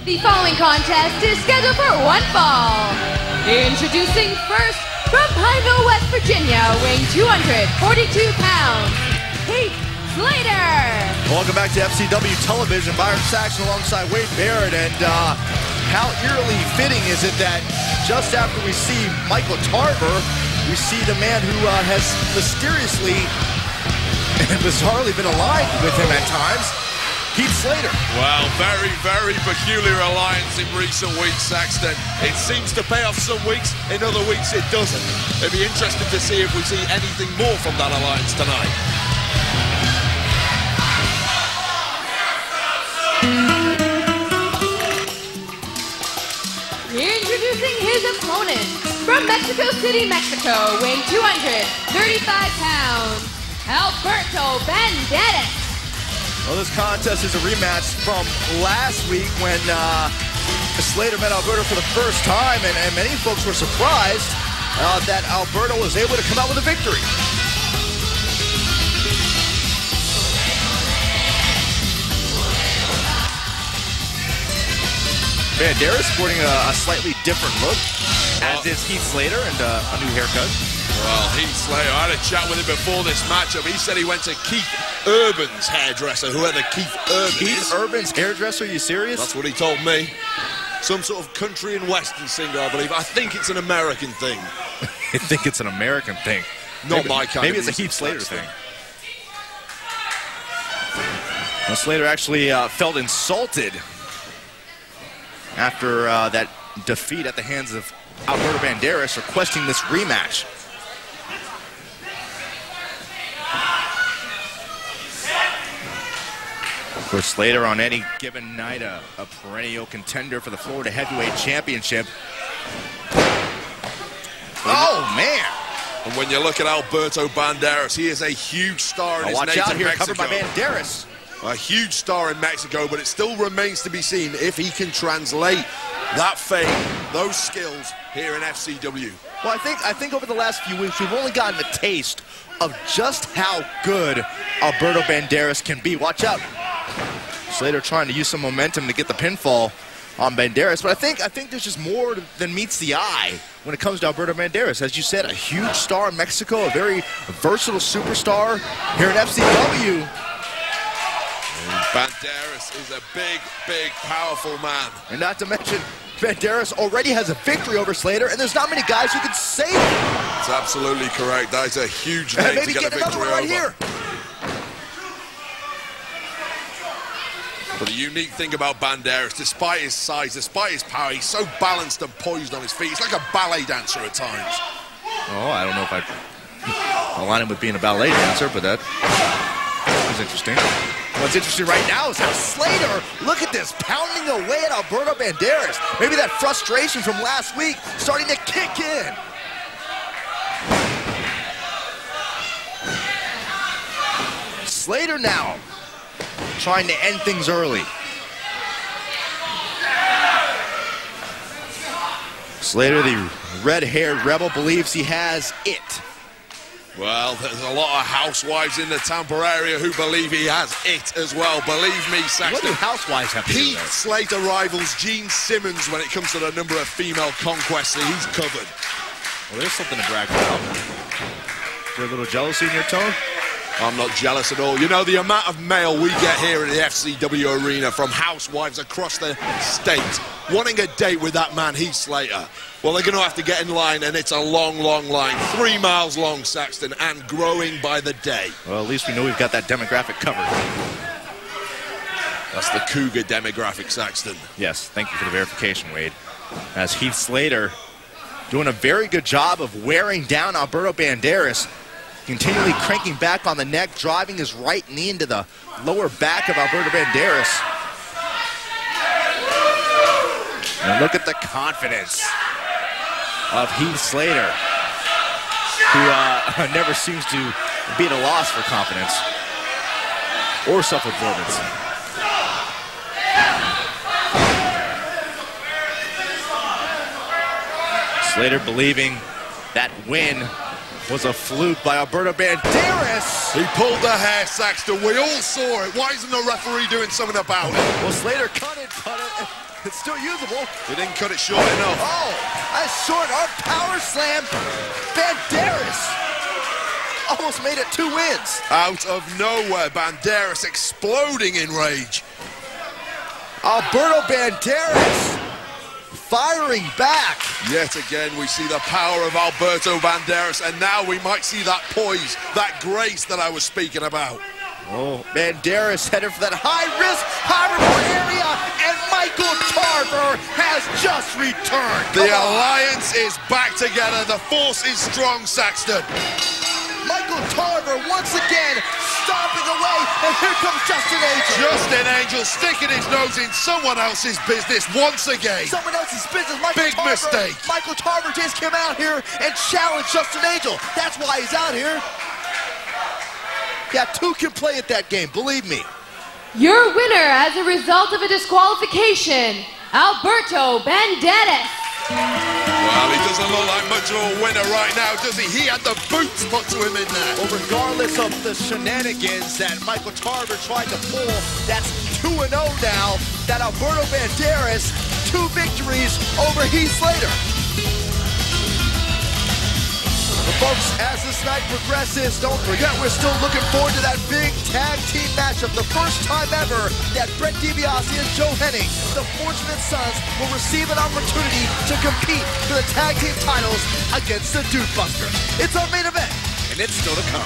The following contest is scheduled for one fall. Introducing first, from Pineville, West Virginia, weighing 242 pounds, Heath Slater. Welcome back to FCW Television. Byron Saxon alongside Wade Barrett. And how eerily fitting is it that just after we see Michael Tarver, we see the man who has mysteriously and bizarrely been aligned with him at times, Heath Slater. Well, very, very peculiar alliance in recent weeks, Saxton. It seems to pay off some weeks, in other weeks it doesn't. It'd be interesting to see if we see anything more from that alliance tonight. Introducing his opponent, from Mexico City, Mexico, weighing 235 pounds, Alberto Del Rio. Well, this contest is a rematch from last week when Slater met Alberto for the first time, and many folks were surprised that Alberto was able to come out with a victory. Banderas sporting a slightly different look, as is Heath Slater, and a new haircut. Well, Heath Slater, I had a chat with him before this matchup. He said he went to Keith Urban's hairdresser, whoever Keith Urban is. Keith Urban's hairdresser? Are you serious? That's what he told me. Some sort of country and western singer, I believe. I think it's an American thing. I think it's an American thing. Not my kind Maybe of it's a Heath Slater thing. Well, Slater actually felt insulted after that defeat at the hands of Alberto Banderas, requesting this rematch. For Slater, on any given night, a perennial contender for the Florida Heavyweight Championship. Oh, man! And when you look at Alberto Banderas, he is a huge star in his native Watch out here, Mexico. covered by Banderas. A huge star in Mexico, but it still remains to be seen if he can translate that fame, those skills here in FCW. Well, I think over the last few weeks, we've only gotten a taste of just how good Alberto Banderas can be. Watch out. Slater trying to use some momentum to get the pinfall on Banderas, but I think there's just more than meets the eye when it comes to Alberto Banderas. As you said, a huge star in Mexico, a very versatile superstar here in FCW. Banderas is a big, big, powerful man. And not to mention, Banderas already has a victory over Slater, and there's not many guys who can say it. That's absolutely correct. That is a huge name to get a victory over. Here. But the unique thing about Banderas, despite his size, despite his power, he's so balanced and poised on his feet. He's like a ballet dancer at times. Oh, I don't know if I'd align him with being a ballet dancer, but that was interesting. What's interesting right now is how Slater, look at this, pounding away at Alberto Banderas. Maybe that frustration from last week starting to kick in. Slater now trying to end things early. Slater, the red-haired rebel, believes he has it. Well, there's a lot of housewives in the Tampa area who believe he has it as well. Believe me, Saxton. What do housewives have to do with Heath that? Slater rivals Gene Simmons when it comes to the number of female conquests that he's covered. Well, there's something to brag about. Is there a little jealousy in your tone? I'm not jealous at all. You know, the amount of mail we get here in the FCW arena from housewives across the state wanting a date with that man, Heath Slater. Well, they're going to have to get in line, and it's a long, long line. 3 miles long, Saxton, and growing by the day. Well, at least we know we've got that demographic covered. That's the Cougar demographic, Saxton. Yes, thank you for the verification, Wade. As Heath Slater doing a very good job of wearing down Alberto Banderas, continually cranking back on the neck, driving his right knee into the lower back of Alberto Banderas. And look at the confidence of Heath Slater, who never seems to be at a loss for confidence or self-absorbance. Slater believing that win was a fluke by Alberto Banderas. He pulled the hair, Saxton. We all saw it. Why isn't the referee doing something about it? Well, Slater cut it, It's still usable. He didn't cut it short enough. Oh, a short arm power slam. Banderas almost made it 2 wins. Out of nowhere, Banderas exploding in rage. Alberto Banderas firing back. Yet again, we see the power of Alberto Banderas, and now we might see that poise, that grace that I was speaking about. Oh, Banderas headed for that high-risk, high-reward area, and Michael Tarver has just returned. The alliance is back together. The force is strong, Saxton. Michael Tarver once again stomping away, and here comes Justin Angel. Justin Angel sticking his nose in someone else's business once again. Someone else's business. Big mistake. Michael Tarver just came out here and challenged Justin Angel. That's why he's out here. Yeah, 2 can play at that game, believe me. Your winner as a result of a disqualification, Alberto Banderas. Well, he doesn't look like much of a winner right now, does he? He had the boots put to him in there. Well, regardless of the shenanigans that Michael Tarver tried to pull, that's 2-0 now. That Alberto Banderas, 2 victories over Heath Slater. Well, folks, as this night progresses, don't forget we're still looking forward to that big tag team matchup. The first time ever that Brett DiBiase and Joe Hennig, the Fortunate Sons, will receive an opportunity to compete for the tag team titles against the Dude Busters. It's our main event, and it's still to come.